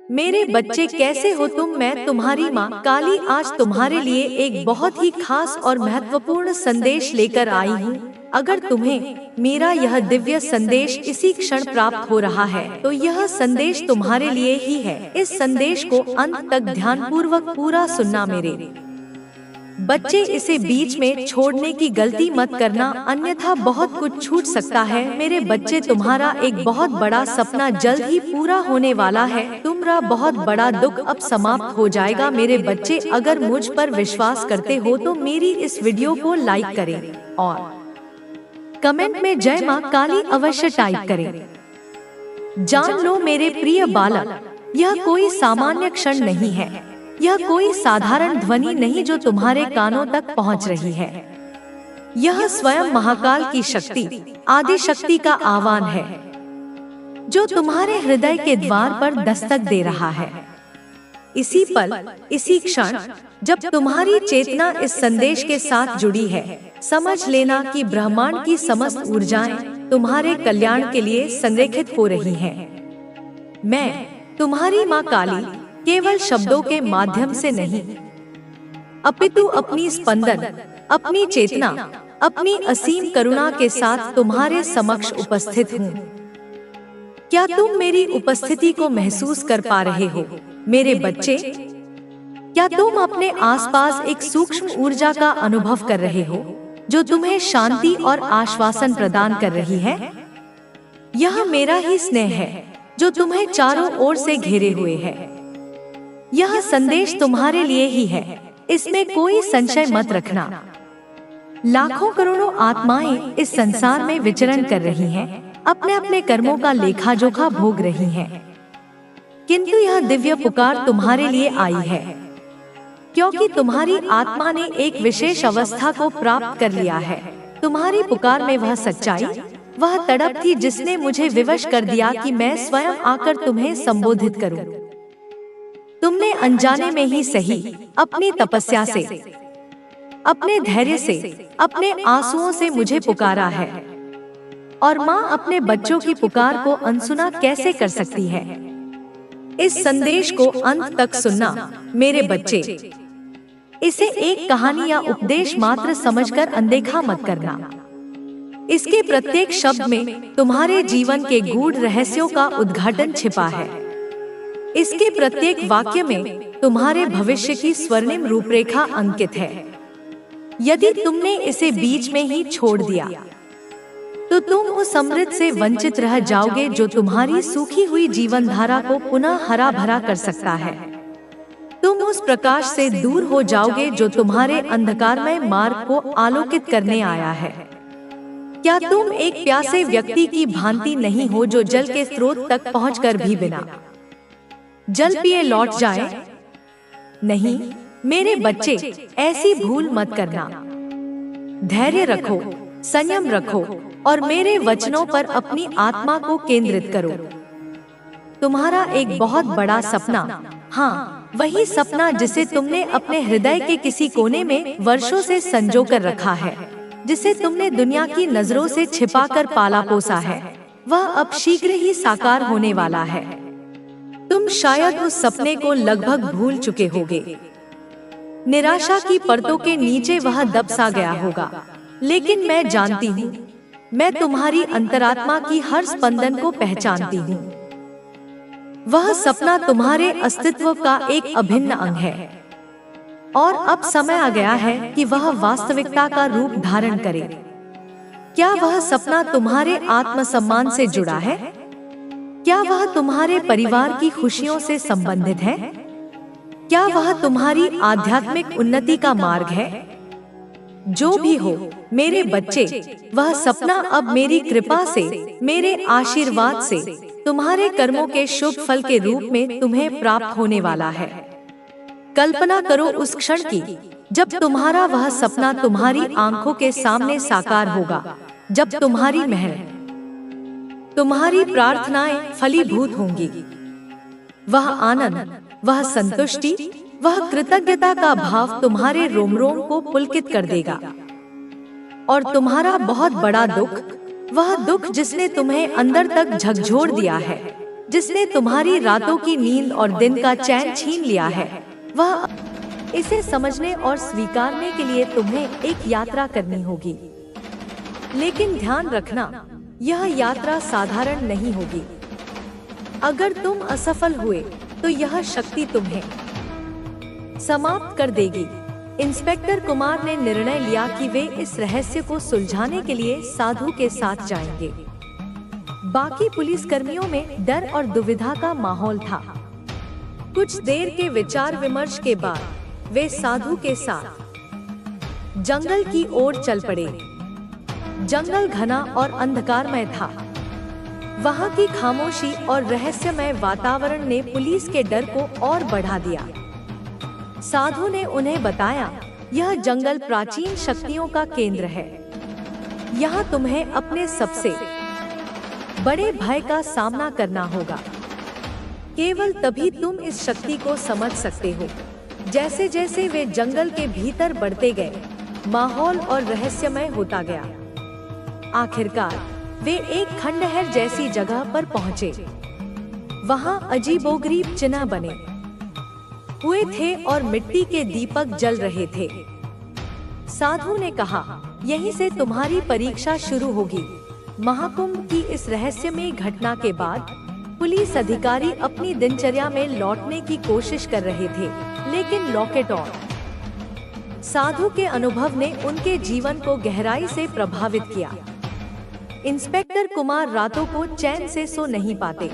मेरे बच्चे कैसे हो तुम? मैं तुम्हारी माँ काली आज तुम्हारे लिए एक बहुत ही खास और महत्वपूर्ण संदेश लेकर आई हूँ। अगर तुम्हें मेरा यह दिव्य संदेश इसी क्षण प्राप्त हो रहा है तो यह संदेश तुम्हारे लिए ही है। इस संदेश को अंत तक ध्यानपूर्वक पूरा सुनना मेरे बच्चे। इसे बीच में छोड़ने की गलती मत करना, अन्यथा बहुत कुछ छूट सकता है। मेरे बच्चे, तुम्हारा एक बहुत बड़ा सपना जल्द ही पूरा होने वाला है। तुम्हारा बहुत बड़ा दुख अब समाप्त हो जाएगा। मेरे बच्चे, अगर मुझ पर विश्वास करते हो तो मेरी इस वीडियो को लाइक करें और कमेंट में जय मां काली अवश्य टाइप करें। जान लो मेरे प्रिय बालक, यह कोई सामान्य क्षण नहीं है। यह कोई साधारण ध्वनि नहीं जो तुम्हारे कानों तक पहुंच रही है। यह स्वयं महाकाल की शक्ति, आदि शक्ति का आह्वान है जो तुम्हारे हृदय के द्वार पर दस्तक दे रहा है। इसी पल, इसी क्षण जब तुम्हारी चेतना इस संदेश के साथ जुड़ी है, समझ लेना कि ब्रह्मांड की समस्त ऊर्जाएं तुम्हारे कल्याण के लिए संरेखित हो रही हैं। मैं तुम्हारी माँ काली केवल शब्दों के माध्यम से नहीं, अपितु अपनी स्पंदन, अपनी चेतना, अपनी असीम करुणा के साथ तुम्हारे समक्ष उपस्थित हूँ। क्या तुम मेरी उपस्थिति को महसूस कर पा रहे हो मेरे बच्चे? क्या तुम अपने आसपास एक सूक्ष्म ऊर्जा का अनुभव कर रहे हो जो तुम्हें शांति और आश्वासन प्रदान कर रही है? यह मेरा ही स्नेह है जो तुम्हें चारों ओर से घेरे हुए है। यह संदेश तुम्हारे लिए ही है, इसमें कोई संशय मत रखना। लाखों करोड़ों आत्माएं इस संसार में विचरण कर रही हैं, अपने अपने कर्मों का लेखा जोखा भोग रही हैं। किंतु यह दिव्य पुकार तुम्हारे लिए आई है, क्योंकि तुम्हारी आत्मा ने एक विशेष अवस्था को प्राप्त कर लिया है। तुम्हारी पुकार में वह सच्चाई, वह तड़प थी जिसने मुझे विवश कर दिया कि मैं स्वयं आकर तुम्हें संबोधित करूं। तुमने अनजाने में ही सही, अपनी तपस्या से, अपने धैर्य से, अपने आंसुओं से मुझे पुकारा है। और माँ अपने बच्चों की पुकार को अनसुना कैसे कर सकती है? इस संदेश को अंत तक सुनना मेरे बच्चे। इसे एक कहानी या उपदेश मात्र समझकर अनदेखा मत करना। इसके प्रत्येक शब्द में तुम्हारे जीवन के गूढ़ रहस्यों का उद्घाटन छिपा है। इसके प्रत्येक वाक्य में तुम्हारे भविष्य की स्वर्णिम रूपरेखा अंकित है। यदि तुमने इसे बीच में ही छोड़ दिया तो तुम उस अमृत से वंचित रह जाओगे जो तुम्हारी सूखी हुई जीवन धारा को पुनः हरा भरा कर सकता है। तुम उस प्रकाश से दूर हो जाओगे जो तुम्हारे अंधकारमय मार्ग को आलोकित करने आया है। क्या तुम एक प्यासे व्यक्ति की भांति नहीं हो जो जल के स्रोत तक पहुंचकर भी बिना जल पिए लौट जाए? नहीं मेरे बच्चे, ऐसी भूल मत करना। धैर्य रखो, संयम रखो और मेरे वचनों पर अपनी आत्मा को केंद्रित करो। तुम्हारा एक बहुत बड़ा सपना, हाँ वही सपना जिसे तुमने अपने हृदय के किसी कोने में वर्षों से संजो कर रखा है, जिसे तुमने दुनिया की नजरों से छिपाकर पाला पोसा है, वह अब शीघ्र ही साकार होने वाला है। तुम शायद उस सपने को लगभग भूल चुके होगे। निराशा की परतों के नीचे वह दब सा गया होगा, लेकिन मैं जानती हूँ, मैं तुम्हारी अंतरात्मा की हर स्पंदन को पहचानती हूँ। वह सपना तुम्हारे अस्तित्व का एक अभिन्न अंग है और अब समय आ गया है कि वह वास्तविकता का रूप धारण करे। क्या वह सपना तुम्हारे आत्मसम्मान से जुड़ा है? क्या वह तुम्हारे परिवार की खुशियों से संबंधित है? क्या वह तुम्हारी आध्यात्मिक उन्नति का मार्ग है? जो भी हो मेरे बच्चे, वह सपना अब मेरी कृपा से, मेरे आशीर्वाद से, तुम्हारे कर्मों के शुभ फल के रूप में तुम्हें प्राप्त होने वाला है। कल्पना करो उस क्षण की जब तुम्हारा वह सपना तुम्हारी आंखों के सामने साकार होगा, जब तुम्हारी मेहनत, तुम्हारी प्रार्थनाएं फलीभूत होंगी। वह आनंद, वह संतुष्टि, वह कृतज्ञता का भाव तुम्हारे रोम रोम को पुलकित कर देगा। और तुम्हारा बहुत बड़ा दुख, वह दुख जिसने तुम्हें अंदर तक झकझोर दिया है, जिसने तुम्हारी रातों की नींद और दिन का चैन छीन लिया है, वह इसे समझने और स्वीकारने के लिए तुम्हें एक यात्रा करनी होगी। लेकिन ध्यान रखना, यह यात्रा साधारण नहीं होगी। अगर तुम असफल हुए तो यह शक्ति तुम्हें समाप्त कर देगी। इंस्पेक्टर कुमार ने निर्णय लिया कि वे इस रहस्य को सुलझाने के लिए साधु के साथ जाएंगे। बाकी पुलिसकर्मियों में डर और दुविधा का माहौल था। कुछ देर के विचार विमर्श के बाद वे साधु के साथ जंगल की ओर चल पड़े। जंगल घना और अंधकारमय था। वहां की खामोशी और रहस्यमय वातावरण ने पुलिस के डर को और बढ़ा दिया। साधु ने उन्हें बताया, यह जंगल प्राचीन शक्तियों का केंद्र है। यहाँ तुम्हें अपने सबसे बड़े भय का सामना करना होगा। केवल तभी तुम इस शक्ति को समझ सकते हो। जैसे जैसे वे जंगल के भीतर बढ़ते गए, माहौल और रहस्यमय होता गया। आखिरकार वे एक खंडहर जैसी जगह पर पहुंचे। वहां अजीबोगरीब चिन्ह बने हुए थे और मिट्टी के दीपक जल रहे थे। साधु ने कहा, यहीं से तुम्हारी परीक्षा शुरू होगी। महाकुंभ की इस रहस्यमय घटना के बाद पुलिस अधिकारी अपनी दिनचर्या में लौटने की कोशिश कर रहे थे, लेकिन लॉकेट और साधु के अनुभव ने उनके जीवन को गहराई से प्रभावित किया। इंस्पेक्टर कुमार रातों को चैन से सो नहीं पाते।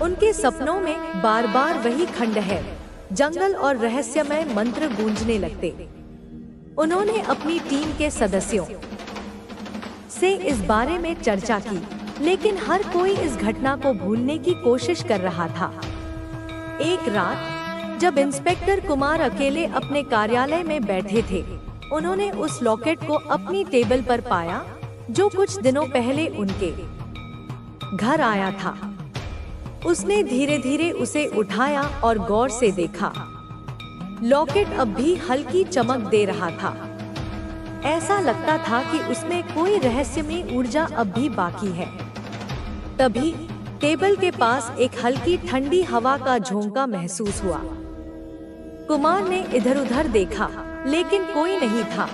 उनके सपनों में बार बार वही खंडहर, जंगल और रहस्यमय मंत्र गूंजने लगते। उन्होंने अपनी टीम के सदस्यों से इस बारे में चर्चा की, लेकिन हर कोई इस घटना को भूलने की कोशिश कर रहा था। एक रात जब इंस्पेक्टर कुमार अकेले अपने कार्यालय में बैठे थे, उन्होंने उस लॉकेट को अपनी टेबल पर पाया जो कुछ दिनों पहले उनके घर आया था। उसने धीरे धीरे उसे उठाया और गौर से देखा। लॉकेट अब भी हल्की चमक दे रहा था। ऐसा लगता था कि उसमें कोई रहस्यमय ऊर्जा अब भी बाकी है। तभी टेबल के पास एक हल्की ठंडी हवा का झोंका महसूस हुआ। कुमार ने इधर उधर देखा, लेकिन कोई नहीं था।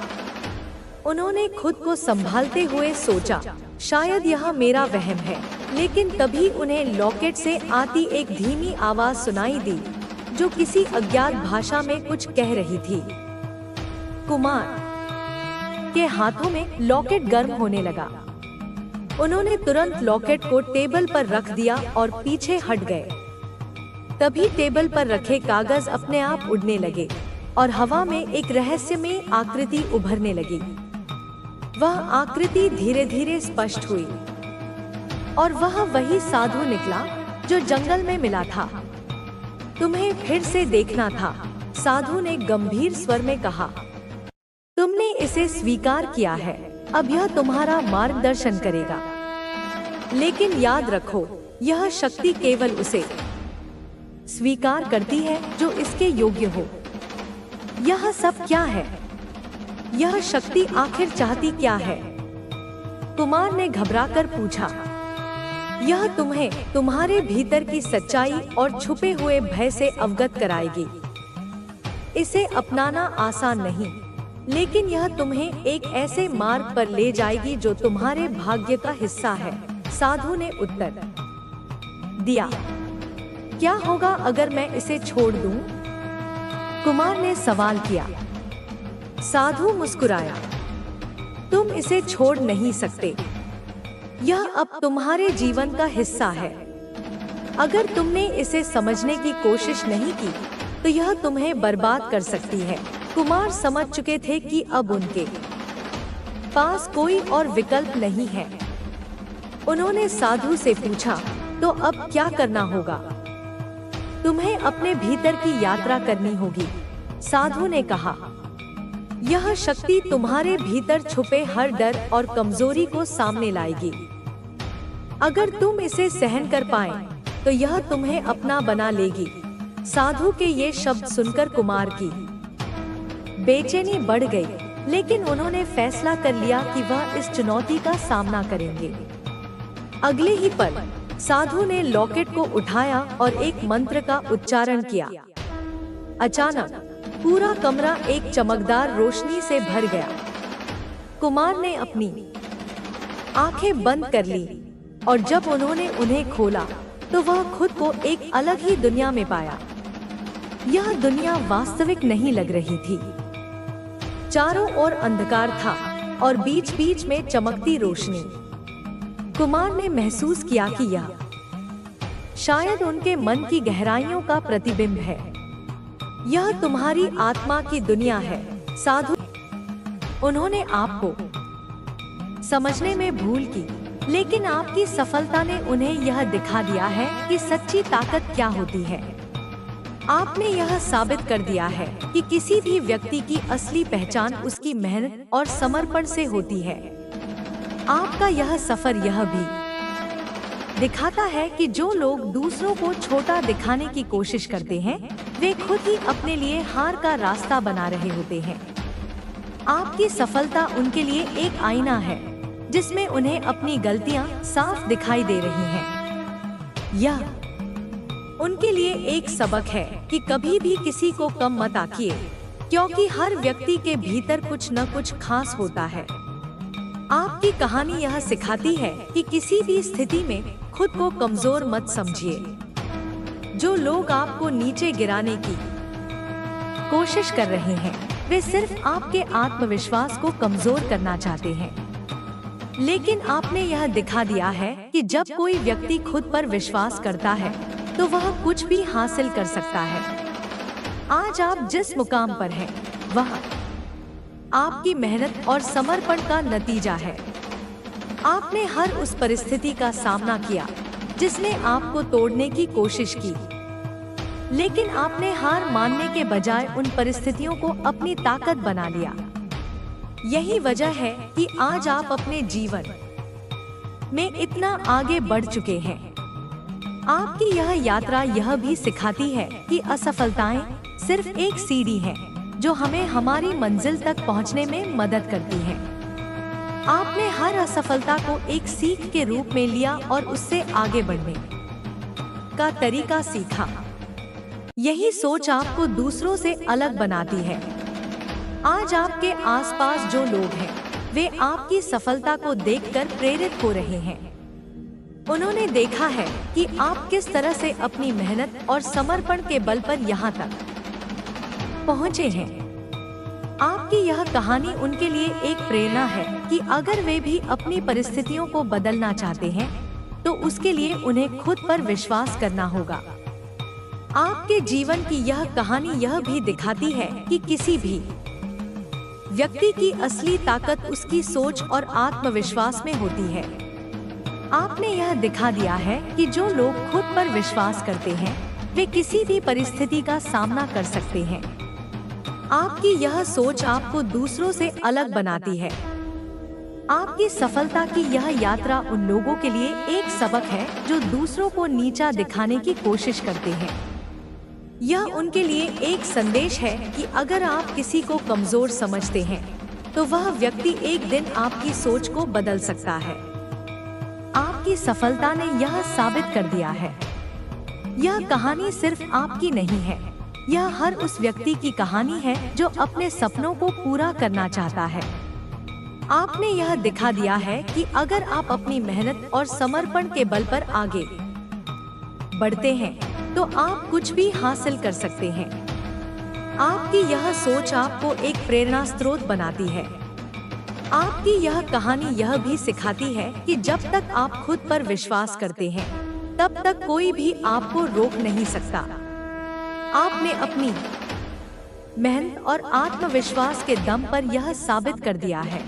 उन्होंने खुद को संभालते हुए सोचा, शायद यह मेरा वहम है। लेकिन तभी उन्हें लॉकेट से आती एक धीमी आवाज सुनाई दी, जो किसी अज्ञात भाषा में कुछ कह रही थी। कुमार के हाथों में लॉकेट गर्म होने लगा। उन्होंने तुरंत लॉकेट को टेबल पर रख दिया और पीछे हट गए। तभी टेबल पर रखे कागज अपने आप उड़ने लगे और हवा में एक रहस्यमय आकृति उभरने लगी। वह आकृति धीरे धीरे स्पष्ट हुई और वह वही साधु निकला जो जंगल में मिला था। तुम्हें फिर से देखना था, साधु ने गंभीर स्वर में कहा। तुमने इसे स्वीकार किया है, अब यह तुम्हारा मार्गदर्शन करेगा। लेकिन याद रखो, यह शक्ति केवल उसे स्वीकार करती है जो इसके योग्य हो। यह सब क्या है? यह शक्ति आखिर चाहती क्या है? कुमार ने घबराकर पूछा। यह तुम्हें तुम्हारे भीतर की सच्चाई और छुपे हुए भय से अवगत कराएगी। इसे अपनाना आसान नहीं, लेकिन यह तुम्हें एक ऐसे मार्ग पर ले जाएगी जो तुम्हारे भाग्य का हिस्सा है, साधु ने उत्तर दिया। क्या होगा अगर मैं इसे छोड़ दूं? कुमार ने सवाल किया। साधु मुस्कुराया। तुम इसे छोड़ नहीं सकते। यह अब तुम्हारे जीवन का हिस्सा है। अगर तुमने इसे समझने की कोशिश नहीं की, तो यह तुम्हें बर्बाद कर सकती है। कुमार समझ चुके थे कि अब उनके पास कोई और विकल्प नहीं है। उन्होंने साधु से पूछा, तो अब क्या करना होगा? तुम्हें अपने भीतर की यात्रा करनी होगी, साधु ने कहा। यह शक्ति तुम्हारे भीतर छुपे हर डर और कमजोरी को सामने लाएगी। अगर तुम इसे सहन कर पाए, तो यह तुम्हें अपना बना लेगी। साधु के ये शब्द सुनकर कुमार की बेचैनी बढ़ गई, लेकिन उन्होंने फैसला कर लिया कि वह इस चुनौती का सामना करेंगे। अगले ही पल साधु ने लॉकेट को उठाया और एक मंत्र का उच्चारण किया। अचानक पूरा कमरा एक चमकदार रोशनी से भर गया। कुमार ने अपनी आंखें बंद कर ली और जब उन्होंने उन्हें खोला तो वह खुद को एक अलग ही दुनिया में पाया। यह दुनिया वास्तविक नहीं लग रही थी। चारों ओर अंधकार था और बीच बीच में चमकती रोशनी। कुमार ने महसूस किया कि यह शायद उनके मन की गहराइयों का प्रतिबिंब है। यह तुम्हारी आत्मा की दुनिया है साधु। उन्होंने आपको समझने में भूल की, लेकिन आपकी सफलता ने उन्हें यह दिखा दिया है कि सच्ची ताकत क्या होती है। आपने यह साबित कर दिया है कि किसी भी व्यक्ति की असली पहचान उसकी मेहनत और समर्पण से होती है। आपका यह सफर यह भी दिखाता है कि जो लोग दूसरों को छोटा दिखाने की कोशिश करते हैं, वे खुद ही अपने लिए हार का रास्ता बना रहे होते हैं। आपकी सफलता उनके लिए एक आईना है जिसमें उन्हें अपनी गलतियां साफ दिखाई दे रही हैं। यह उनके लिए एक सबक है कि कभी भी किसी को कम मत आंकिए, क्योंकि हर व्यक्ति के भीतर कुछ न कुछ खास होता है। आपकी कहानी यह सिखाती है कि किसी भी स्थिति में खुद को कमजोर मत समझिए। जो लोग आपको नीचे गिराने की कोशिश कर रहे हैं, वे सिर्फ आपके आत्मविश्वास को कमजोर करना चाहते हैं। लेकिन आपने यह दिखा दिया है कि जब कोई व्यक्ति खुद पर विश्वास करता है तो वह कुछ भी हासिल कर सकता है। आज आप जिस मुकाम पर हैं, वह आपकी मेहनत और समर्पण का नतीजा है। आपने हर उस परिस्थिति का सामना किया जिसने आपको तोड़ने की कोशिश की, लेकिन आपने हार मानने के बजाय उन परिस्थितियों को अपनी ताकत बना लिया। यही वजह है कि आज आप अपने जीवन में इतना आगे बढ़ चुके हैं। आपकी यह यात्रा यह भी सिखाती है कि असफलताएं सिर्फ एक सीढ़ी है जो हमें हमारी मंजिल तक पहुंचने में मदद करती है। आपने हर असफलता को एक सीख के रूप में लिया और उससे आगे बढ़ने का तरीका सीखा। यही सोच आपको दूसरों से अलग बनाती है। आज आपके आसपास जो लोग हैं, वे आपकी सफलता को देखकर प्रेरित हो रहे हैं। उन्होंने देखा है कि आप किस तरह से अपनी मेहनत और समर्पण के बल पर यहाँ तक पहुँचे हैं। आपकी यह कहानी उनके लिए एक प्रेरणा है कि अगर वे भी अपनी परिस्थितियों को बदलना चाहते हैं, तो उसके लिए उन्हें खुद पर विश्वास करना होगा। आपके जीवन की यह कहानी यह भी दिखाती है कि किसी भी व्यक्ति की असली ताकत उसकी सोच और आत्मविश्वास में होती है। आपने यह दिखा दिया है कि जो लोग खुद पर विश्वास करते हैं, वे किसी भी परिस्थिति का सामना कर सकते हैं। आपकी यह सोच आपको दूसरों से अलग बनाती है। आपकी सफलता की यह यात्रा उन लोगों के लिए एक सबक है जो दूसरों को नीचा दिखाने की कोशिश करते हैं। यह उनके लिए एक संदेश है कि अगर आप किसी को कमजोर समझते हैं, तो वह व्यक्ति एक दिन आपकी सोच को बदल सकता है। आपकी सफलता ने यह साबित कर दिया है। यह कहानी सिर्फ आपकी नहीं है, यह हर उस व्यक्ति की कहानी है जो अपने सपनों को पूरा करना चाहता है। आपने यह दिखा दिया है कि अगर आप अपनी मेहनत और समर्पण के बल पर आगे बढ़ते हैं, तो आप कुछ भी हासिल कर सकते हैं। आपकी यह सोच आपको एक प्रेरणा स्रोत बनाती है। आपकी यह कहानी यह भी सिखाती है कि जब तक आप खुद पर विश्वास करते हैं, तब तक कोई भी आपको रोक नहीं सकता। आपने अपनी मेहनत और आत्मविश्वास के दम पर यह साबित कर दिया है।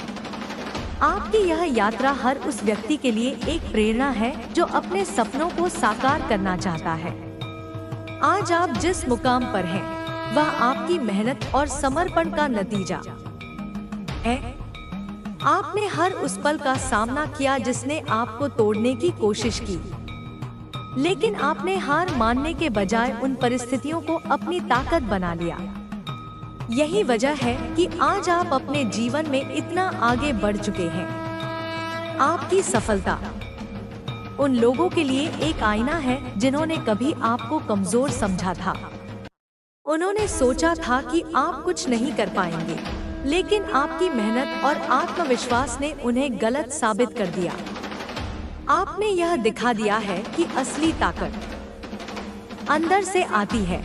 आपकी यह यात्रा हर उस व्यक्ति के लिए एक प्रेरणा है जो अपने सपनों को साकार करना चाहता है। आज आप जिस मुकाम पर हैं, वह आपकी मेहनत और समर्पण का नतीजा है। आपने हर उस पल का सामना किया जिसने आपको तोड़ने की कोशिश की, लेकिन आपने हार मानने के बजाय उन परिस्थितियों को अपनी ताकत बना लिया। यही वजह है कि आज आप अपने जीवन में इतना आगे बढ़ चुके हैं। आपकी सफलता उन लोगों के लिए एक आईना है जिन्होंने कभी आपको कमजोर समझा था। उन्होंने सोचा था कि आप कुछ नहीं कर पाएंगे, लेकिन आपकी मेहनत और आत्मविश्वास ने उन्हें गलत साबित कर दिया। आपने यह दिखा दिया है कि असली ताकत अंदर से आती है।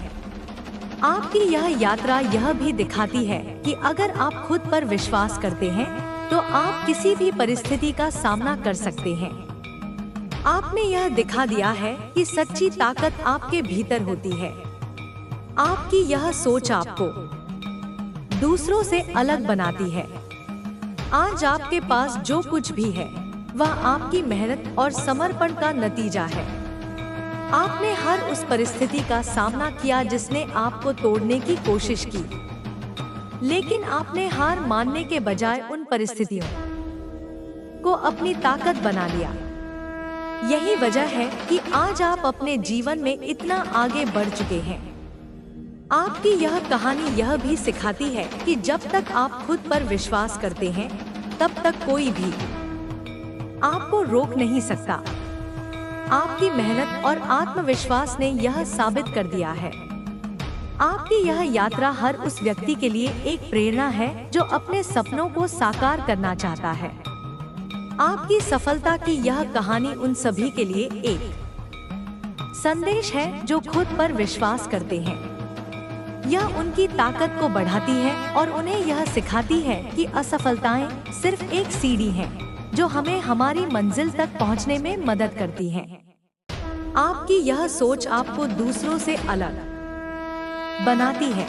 आपकी यह यात्रा यह भी दिखाती है कि अगर आप खुद पर विश्वास करते हैं तो आप किसी भी परिस्थिति का सामना कर सकते हैं। आपने यह दिखा दिया है कि सच्ची ताकत आपके भीतर होती है। आपकी यह सोच आपको दूसरों से अलग बनाती है। आज आपके पास जो कुछ भी है वह आपकी मेहनत और समर्पण का नतीजा है। आपने हर उस परिस्थिति का सामना किया जिसने आपको तोड़ने की कोशिश की, लेकिन आपने हार मानने के बजाय उन परिस्थितियों को अपनी ताकत बना लिया। यही वजह है कि आज आप अपने जीवन में इतना आगे बढ़ चुके हैं। आपकी यह कहानी यह भी सिखाती है कि जब तक आप खुद पर विश्वास करते हैं तब तक कोई भी आपको रोक नहीं सकता। आपकी मेहनत और आत्मविश्वास ने यह साबित कर दिया है। आपकी यह यात्रा हर उस व्यक्ति के लिए एक प्रेरणा है जो अपने सपनों को साकार करना चाहता है। आपकी सफलता की यह कहानी उन सभी के लिए एक संदेश है जो खुद पर विश्वास करते हैं। यह उनकी ताकत को बढ़ाती है और उन्हें यह सिखाती है कि असफलताएं सिर्फ एक सीढ़ी है जो हमें हमारी मंजिल तक पहुंचने में मदद करती है। आपकी यह सोच आपको दूसरों से अलग बनाती है।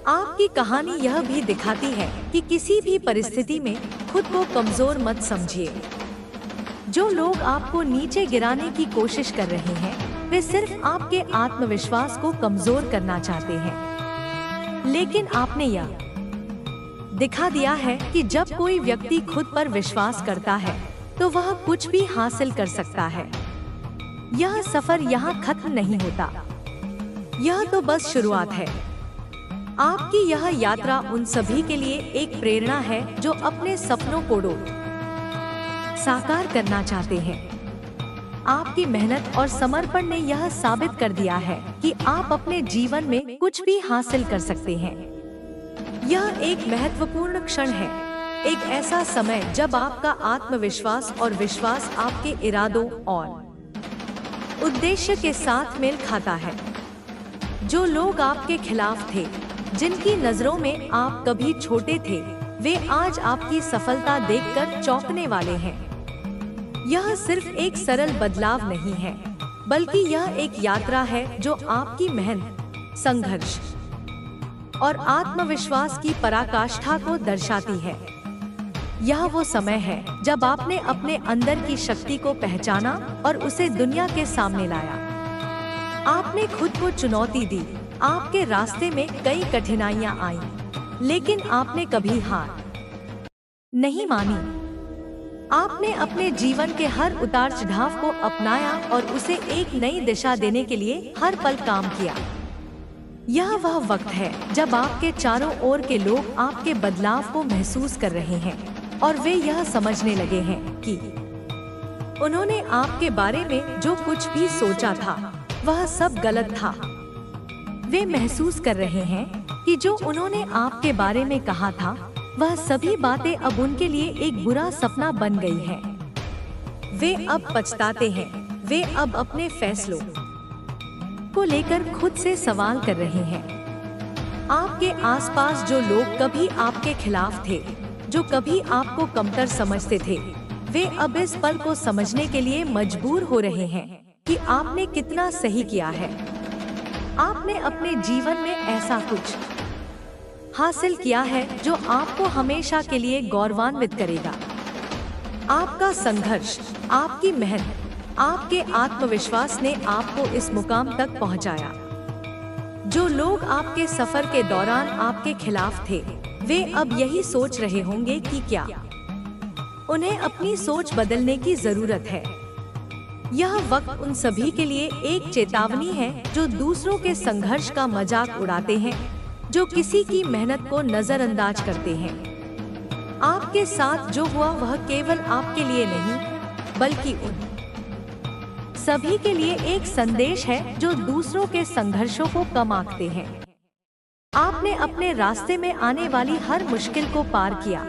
आपकी कहानी यह भी दिखाती है कि किसी भी परिस्थिति में खुद को कमजोर मत समझिए। जो लोग आपको नीचे गिराने की कोशिश कर रहे हैं वे सिर्फ आपके आत्मविश्वास को कमजोर करना चाहते हैं, लेकिन आपने यह दिखा दिया है कि जब कोई व्यक्ति खुद पर विश्वास करता है तो वह कुछ भी हासिल कर सकता है। यह सफर यहाँ खत्म नहीं होता, यह तो बस शुरुआत है। आपकी यह यात्रा उन सभी के लिए एक प्रेरणा है जो अपने सपनों को साकार करना चाहते हैं। आपकी मेहनत और समर्पण ने यह साबित कर दिया है कि आप अपने जीवन में कुछ भी हासिल कर सकते हैं। यह एक महत्वपूर्ण क्षण है, एक ऐसा समय जब आपका आत्मविश्वास और विश्वास आपके इरादों और उद्देश्य के साथ मेल खाता है। जो लोग आपके खिलाफ थे, जिनकी नजरों में आप कभी छोटे थे, वे आज आपकी सफलता देखकर चौंकने वाले हैं। यह सिर्फ एक सरल बदलाव नहीं है, बल्कि यह एक यात्रा है जो आपकी मेहनत, संघर्ष और आत्मविश्वास की पराकाष्ठा को दर्शाती है। यह वो समय है जब आपने अपने अंदर की शक्ति को पहचाना और उसे दुनिया के सामने लाया। आपने खुद को चुनौती दी, आपके रास्ते में कई कठिनाइयां आईं, लेकिन आपने कभी हार नहीं मानी। आपने अपने जीवन के हर उतार चढ़ाव को अपनाया और उसे एक नई दिशा देने के लिए हर पल काम किया। यह वह वक्त है जब आपके चारों ओर के लोग आपके बदलाव को महसूस कर रहे हैं और वे यह समझने लगे हैं कि उन्होंने आपके बारे में जो कुछ भी सोचा था वह सब गलत था। वे महसूस कर रहे हैं कि जो उन्होंने आपके बारे में कहा था वह सभी बातें अब उनके लिए एक बुरा सपना बन गई है। वे अब पछताते हैं, वे अब अपने फैसलों को लेकर खुद से सवाल कर रहे हैं। आपके आसपास जो लोग कभी आपके खिलाफ थे, जो कभी आपको कमतर समझते थे, वे अब इस पल को समझने के लिए मजबूर हो रहे हैं कि आपने कितना सही किया है। आपने अपने जीवन में ऐसा कुछ हासिल किया है जो आपको हमेशा के लिए गौरवान्वित करेगा। आपका संघर्ष, आपकी मेहनत, आपके आत्मविश्वास ने आपको इस मुकाम तक पहुंचाया। जो लोग आपके सफर के दौरान आपके खिलाफ थे, वे अब यही सोच रहे होंगे कि क्या उन्हें अपनी सोच बदलने की जरूरत है। यह वक्त उन सभी के लिए एक चेतावनी है जो दूसरों के संघर्ष का मजाक उड़ाते हैं, जो किसी की मेहनत को नजरअंदाज करते हैं। आपके साथ जो हुआ वह केवल आपके लिए नहीं, बल्कि उन सभी के लिए एक संदेश है जो दूसरों के संघर्षों को कम आंकते हैं। आपने अपने रास्ते में आने वाली हर मुश्किल को पार किया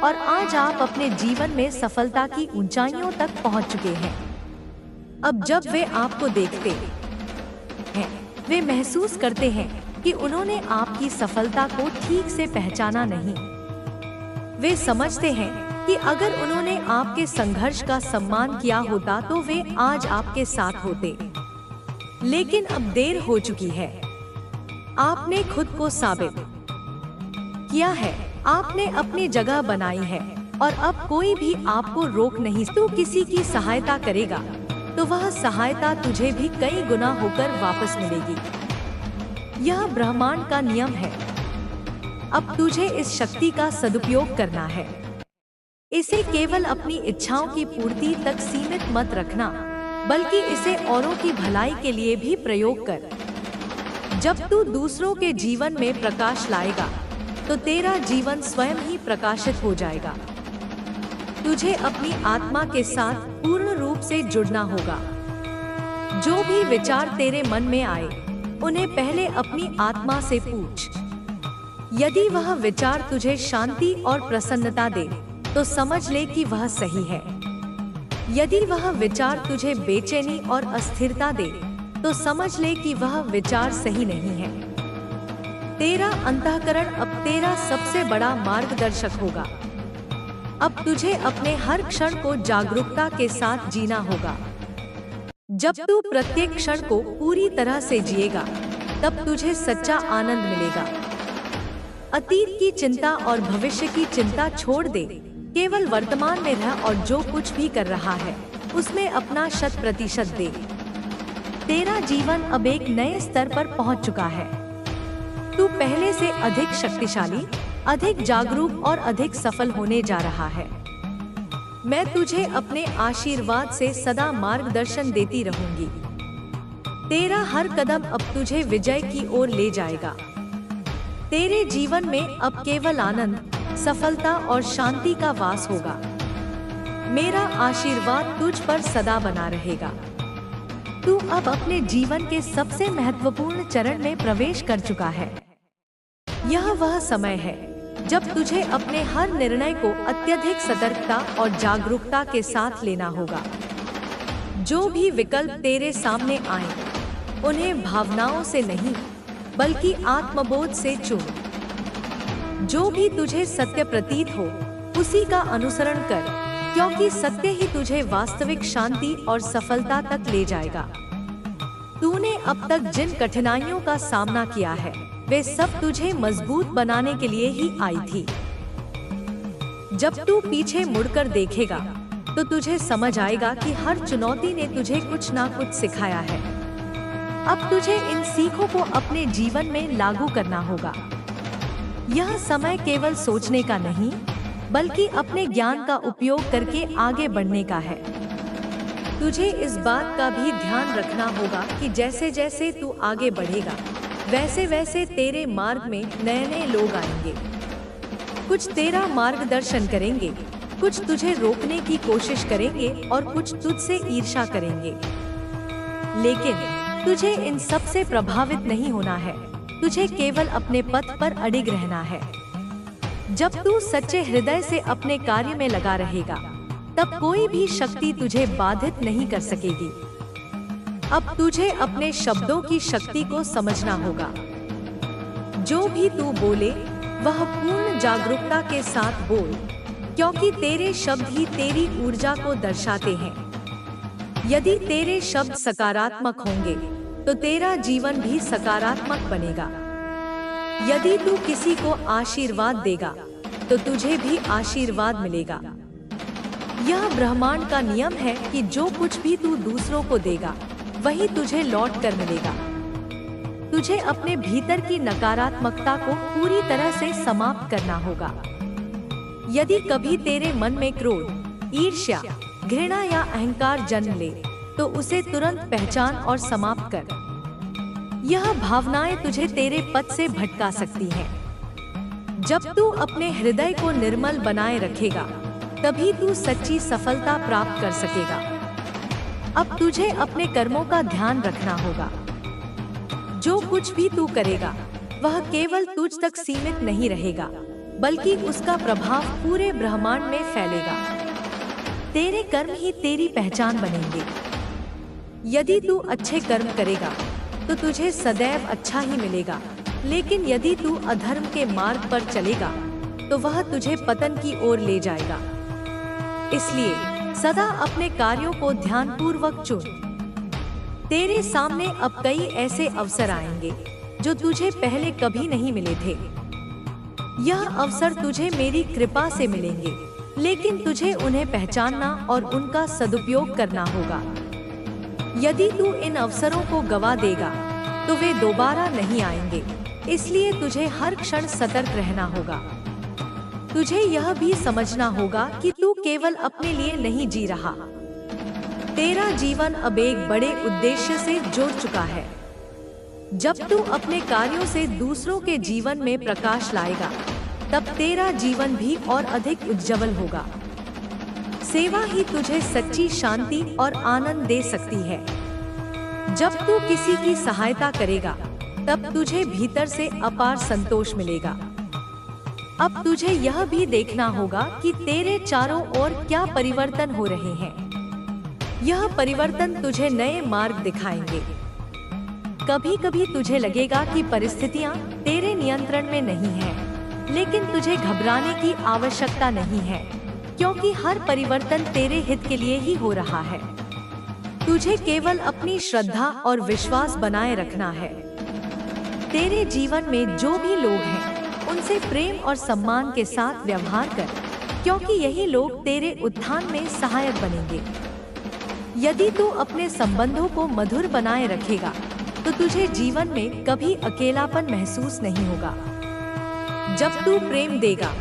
और आज आप अपने जीवन में सफलता की ऊंचाइयों तक पहुंच चुके हैं। अब जब वे आपको देखते हैं, वे महसूस करते हैं कि उन्होंने आपकी सफलता को ठीक से पहचाना नहीं। वे समझते हैं कि अगर उन्होंने आपके संघर्ष का सम्मान किया होता तो वे आज आपके साथ होते। लेकिन अब देर हो चुकी है। आपने खुद को साबित किया है, आपने अपनी जगह बनाई है और अब कोई भी आपको रोक नहीं। तू किसी की सहायता करेगा तो वह सहायता तुझे भी कई गुना होकर वापस मिलेगी। यह ब्रह्मांड का नियम है। अब तुझे इस शक्ति का सदुपयोग करना है। इसे केवल अपनी इच्छाओं की पूर्ति तक सीमित मत रखना, बल्कि इसे औरों की भलाई के लिए भी प्रयोग कर। जब तू दूसरों के जीवन में प्रकाश लाएगा तो तेरा जीवन स्वयं ही प्रकाशित हो जाएगा। तुझे अपनी आत्मा के साथ पूर्ण रूप से जुड़ना होगा। जो भी विचार तेरे मन में आए, उन्हें पहले अपनी आत्मा से पूछ। यदि वह विचार तुझे शांति और प्रसन्नता दे तो समझ ले कि वह सही है। यदि वह विचार तुझे बेचैनी और अस्थिरता दे तो समझ ले कि वह विचार सही नहीं है। तेरा अंतःकरण अब तेरा सबसे बड़ा मार्गदर्शक होगा। अब तुझे अपने हर क्षण को जागरूकता के साथ जीना होगा। जब तू प्रत्येक क्षण को पूरी तरह से जिएगा, तब तुझे सच्चा आनंद मिलेगा। अतीत की चिंता और भविष्य की चिंता छोड़ दे, केवल वर्तमान में रह और जो कुछ भी कर रहा है उसमें अपना 100% दे। तेरा जीवन अब एक नए स्तर पर पहुंच चुका है। तू पहले से अधिक शक्तिशाली, अधिक जागरूक और अधिक सफल होने जा रहा है। मैं तुझे अपने आशीर्वाद से सदा मार्गदर्शन देती रहूंगी। तेरा हर कदम अब तुझे विजय की ओर ले जाएगा। तेरे जीवन में अब केवल आनंद, सफलता और शांति का वास होगा। मेरा आशीर्वाद तुझ पर सदा बना रहेगा। तू अब अपने जीवन के सबसे महत्वपूर्ण चरण में प्रवेश कर चुका है। यह वह समय है जब तुझे अपने हर निर्णय को अत्यधिक सतर्कता और जागरूकता के साथ लेना होगा। जो भी विकल्प तेरे सामने आए, उन्हें भावनाओं से नहीं बल्कि आत्मबोध से चुन। जो भी तुझे सत्य प्रतीत हो, उसी का अनुसरण कर, क्योंकि सत्य ही तुझे वास्तविक शांति और सफलता तक ले जाएगा। तूने अब तक जिन कठिनाइयों का सामना किया है, वे सब तुझे मजबूत बनाने के लिए ही आई थी। जब तू पीछे मुड़कर देखेगा, तो तुझे समझ आएगा कि हर चुनौती ने तुझे कुछ ना कुछ सिखाया है। अब तुझे इन सीखों को अपने जीवन में लागू करना होगा। यह समय केवल सोचने का नहीं, बल्कि अपने ज्ञान का उपयोग करके आगे बढ़ने का है। तुझे इस बात का भी ध्यान रखना होगा कि जैसे जैसे तू आगे बढ़ेगा, वैसे वैसे तेरे मार्ग में नए नए लोग आएंगे। कुछ तेरा मार्गदर्शन करेंगे, कुछ तुझे रोकने की कोशिश करेंगे और कुछ तुझसे ईर्ष्या करेंगे। लेकिन तुझे इन सब से प्रभावित नहीं होना है। तुझे केवल अपने पथ पर अडिग रहना है। जब तू सच्चे हृदय से अपने कार्य में लगा रहेगा, तब कोई भी शक्ति तुझे बाधित नहीं कर सकेगी। अब तुझे अपने शब्दों की शक्ति को समझना होगा। जो भी तू बोले, वह पूर्ण जागरूकता के साथ बोल, क्योंकि तेरे शब्द ही तेरी ऊर्जा को दर्शाते हैं। यदि तेरे शब्द सकारात्मक होंगे, तो तेरा जीवन भी सकारात्मक बनेगा। यदि तू किसी को आशीर्वाद देगा, तो तुझे भी आशीर्वाद मिलेगा। यह ब्रह्मांड का नियम है कि जो कुछ भी तू दूसरों को देगा, वही तुझे लौट कर मिलेगा। तुझे अपने भीतर की नकारात्मकता को पूरी तरह से समाप्त करना होगा। यदि कभी तेरे मन में क्रोध, ईर्ष्या, घृणा या अहंकार जन्म ले, तो उसे तुरंत पहचान और समाप्त कर। यह भावनाएं तुझे तेरे पथ से भटका सकती हैं। जब तू अपने हृदय को निर्मल बनाए रखेगा, तभी तू सच्ची सफलता प्राप्त कर सकेगा। अब तुझे अपने कर्मों का ध्यान रखना होगा। जो कुछ भी तू करेगा वह केवल तुझ तक सीमित नहीं रहेगा, बल्कि उसका प्रभाव पूरे ब्रह्मांड में फैलेगा। तेरे कर्म ही तेरी पहचान बनेंगे। यदि तू अच्छे कर्म करेगा तो तुझे सदैव अच्छा ही मिलेगा, लेकिन यदि तू अधर्म के मार्ग पर चलेगा तो वह तुझे पतन की ओर ले जाएगा। इसलिए सदा अपने कार्यों को ध्यानपूर्वक चुन। तेरे सामने अब कई ऐसे अवसर आएंगे जो तुझे पहले कभी नहीं मिले थे। यह अवसर तुझे मेरी कृपा से मिलेंगे, लेकिन तुझे उन्हें पहचानना और उनका सदुपयोग करना होगा। यदि तू इन अवसरों को गवा देगा तो वे दोबारा नहीं आएंगे, इसलिए तुझे हर क्षण सतर्क रहना होगा। तुझे यह भी समझना होगा कि तू केवल अपने लिए नहीं जी रहा। तेरा जीवन अब एक बड़े उद्देश्य से जुड़ चुका है। जब तू अपने कार्यों से दूसरों के जीवन में प्रकाश लाएगा, तब तेरा जीवन भी और अधिक उज्जवल होगा। सेवा ही तुझे सच्ची शांति और आनंद दे सकती है। जब तू किसी की सहायता करेगा, तब तुझे भीतर से अपार संतोष मिलेगा। अब तुझे यह भी देखना होगा कि तेरे चारों ओर क्या परिवर्तन हो रहे हैं। यह परिवर्तन तुझे नए मार्ग दिखाएंगे। कभी कभी तुझे लगेगा कि परिस्थितियां तेरे नियंत्रण में नहीं हैं, लेकिन तुझे घबराने की आवश्यकता नहीं है, क्योंकि हर परिवर्तन तेरे हित के लिए ही हो रहा है। तुझे केवल अपनी श्रद्धा और विश्वास बनाए रखना है। तेरे जीवन में जो भी लोग हैं, उनसे प्रेम और सम्मान के साथ व्यवहार कर, क्योंकि यही लोग तेरे उत्थान में सहायक बनेंगे। यदि तू अपने संबंधों को मधुर बनाए रखेगा तो तुझे जीवन में कभी अकेलापन महसूस नहीं होगा। जब तू प्रेम देगा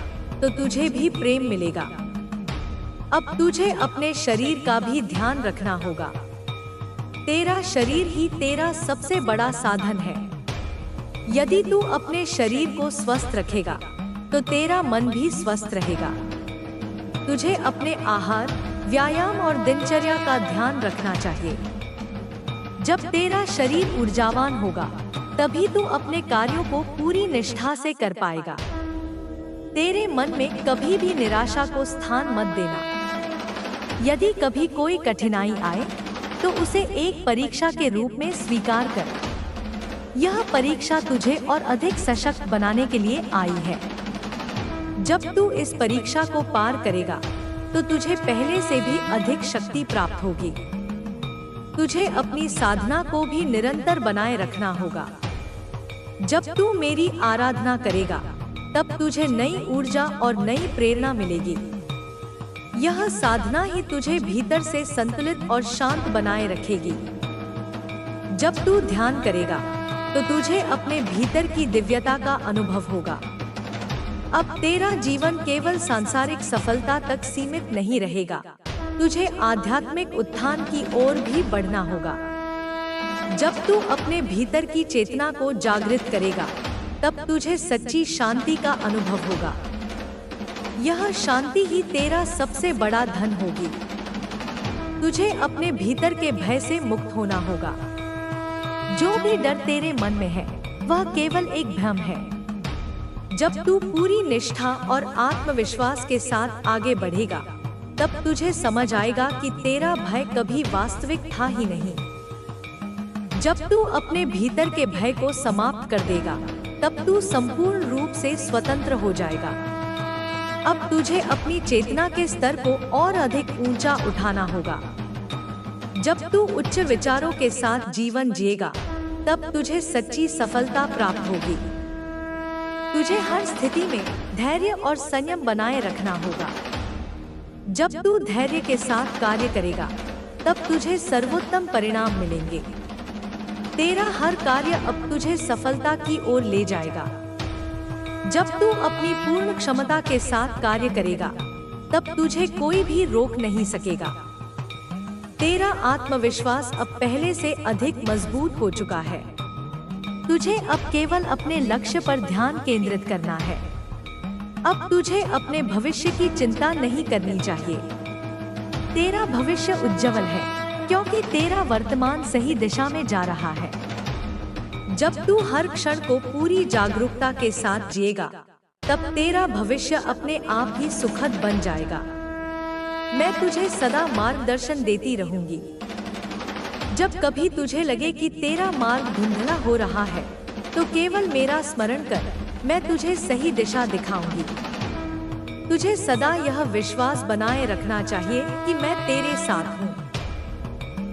तो तुझे भी प्रेम मिलेगा। अब तुझे अपने शरीर का भी ध्यान रखना होगा। तेरा शरीर ही तेरा सबसे बड़ा साधन है। यदि तू अपने शरीर को स्वस्थ रखेगा तो तेरा मन भी स्वस्थ रहेगा। तुझे अपने आहार, व्यायाम और दिनचर्या का ध्यान रखना चाहिए। जब तेरा शरीर ऊर्जावान होगा, तभी तू अपने कार्यों को पूरी निष्ठा से कर पाएगा। तेरे मन में कभी भी निराशा को स्थान मत देना। यदि कभी कोई कठिनाई आए तो उसे एक परीक्षा के रूप में स्वीकार कर। यह परीक्षा तुझे और अधिक सशक्त बनाने के लिए आई है। जब तू इस परीक्षा को पार करेगा तो तुझे पहले से भी अधिक शक्ति प्राप्त होगी। तुझे अपनी साधना को भी निरंतर बनाए रखना होगा। जब तू मेरी आराधना करेगा, तब तुझे नई ऊर्जा और नई प्रेरणा मिलेगी। यह साधना ही तुझे भीतर से संतुलित और शांत बनाए रखेगी। जब तू ध्यान करेगा, तो तुझे अपने भीतर की दिव्यता का अनुभव होगा। अब तेरा जीवन केवल सांसारिक सफलता तक सीमित नहीं रहेगा। तुझे आध्यात्मिक उत्थान की ओर भी बढ़ना होगा। जब तू अपने भीतर की चेतना को जागृत करेगा, तब तुझे सच्ची शांति का अनुभव होगा। यह शांति ही तेरा सबसे बड़ा धन होगी। तुझे अपने भीतर के भय से मुक्त होना होगा। जो भी डर तेरे मन में है, वह केवल एक भ्रम है। जब तू पूरी निष्ठा और आत्मविश्वास के साथ आगे बढ़ेगा, तब तुझे समझ आएगा कि तेरा भय कभी वास्तविक था ही नहीं। जब तू अपने भीतर के भय को समाप्त कर देगा, तब तू संपूर्ण रूप से स्वतंत्र हो जाएगा। अब तुझे अपनी चेतना के स्तर को और अधिक ऊंचा उठाना होगा। जब तू उच्च विचारों के साथ जीवन जिएगा, तब तुझे सच्ची सफलता प्राप्त होगी। तुझे हर स्थिति में धैर्य और संयम बनाए रखना होगा। जब तू धैर्य के साथ कार्य करेगा, तब तुझे सर्वोत्तम परिणाम मिलेंगे। तेरा हर कार्य अब तुझे सफलता की ओर ले जाएगा। जब तू अपनी पूर्ण क्षमता के साथ कार्य करेगा, तब तुझे कोई भी रोक नहीं सकेगा। तेरा आत्मविश्वास अब पहले से अधिक मजबूत हो चुका है। तुझे अब केवल अपने लक्ष्य पर ध्यान केंद्रित करना है। अब तुझे अपने भविष्य की चिंता नहीं करनी चाहिए। तेरा भविष्य उज्जवल है, क्योंकि तेरा वर्तमान सही दिशा में जा रहा है। जब तू हर क्षण को पूरी जागरूकता के साथ जिएगा, तब तेरा भविष्य अपने आप ही सुखद बन जाएगा। मैं तुझे सदा मार्गदर्शन देती रहूंगी। जब कभी तुझे लगे कि तेरा मार्ग धुंधला हो रहा है, तो केवल मेरा स्मरण कर, मैं तुझे सही दिशा दिखाऊंगी। तुझे सदा यह विश्वास बनाए रखना चाहिए कि मैं तेरे साथ हूँ।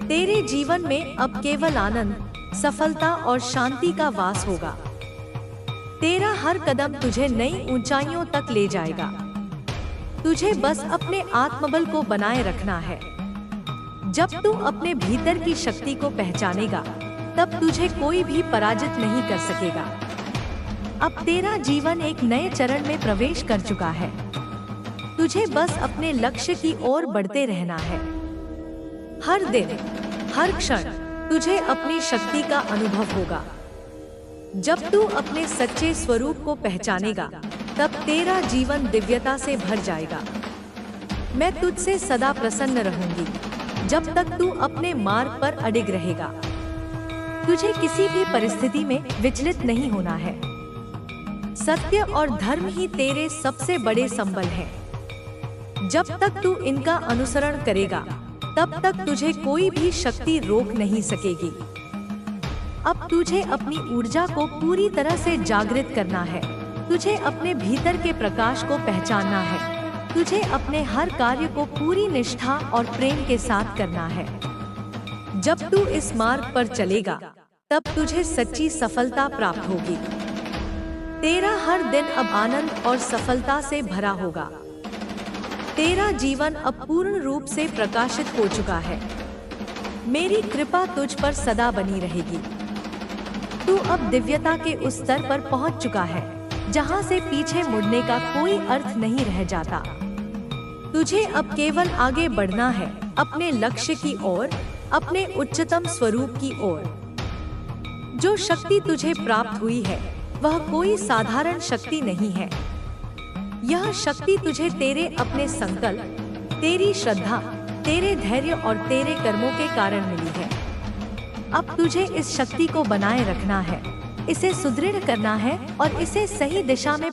तेरे जीवन में अब केवल आनंद, सफलता और शांति का वास होगा। तेरा हर कदम तुझे नई ऊंचाइयों तक ले जाएगा। तुझे बस अपने आत्मबल को बनाए रखना है। जब तू अपने भीतर की शक्ति को पहचानेगा, तब तुझे कोई भी पराजित नहीं कर सकेगा। अब तेरा जीवन एक नए चरण में प्रवेश कर चुका है। तुझे बस अपने लक्ष्य की ओर बढ़ते रहना है। हर दिन, हर क्षण तुझे अपनी शक्ति का अनुभव होगा। जब तू अपने सच्चे स्वरूप को पहचानेगा, तब तेरा जीवन दिव्यता से भर जाएगा। मैं तुझसे सदा प्रसन्न रहूंगी, जब तक तू अपने मार्ग पर अडिग रहेगा। तुझे किसी भी परिस्थिति में विचलित नहीं होना है। सत्य और धर्म ही तेरे सबसे बड़े संबल हैं। जब तक तू इनका अनुसरण करेगा, तब तक तुझे कोई भी शक्ति रोक नहीं सकेगी। अब तुझे अपनी ऊर्जा को पूरी तरह से जागृत करना है। तुझे अपने भीतर के प्रकाश को पहचानना है। तुझे अपने हर कार्य को पूरी निष्ठा और प्रेम के साथ करना है। जब तू इस मार्ग पर चलेगा, तब तुझे सच्ची सफलता प्राप्त होगी। तेरा हर दिन अब आनंद और सफलता से भरा होगा। तेरा जीवन अब पूर्ण रूप से प्रकाशित हो चुका है। मेरी कृपा तुझ पर सदा बनी रहेगी। तू अब दिव्यता के उस स्तर पर पहुंच चुका है, जहां से पीछे मुड़ने का कोई अर्थ नहीं रह जाता। तुझे अब केवल आगे बढ़ना है, अपने लक्ष्य की ओर, अपने उच्चतम स्वरूप की ओर। जो शक्ति तुझे प्राप्त हुई है, वह कोई साधारण शक्ति नहीं है। यह शक्ति तुझे तेरे अपने संकल्प, तेरी श्रद्धा, तेरे धैर्य और तेरे कर्मों के कारण मिली है। अब तुझे इस शक्ति को बनाए रखना है, इसे सुदृढ़ करना है और इसे सही दिशा में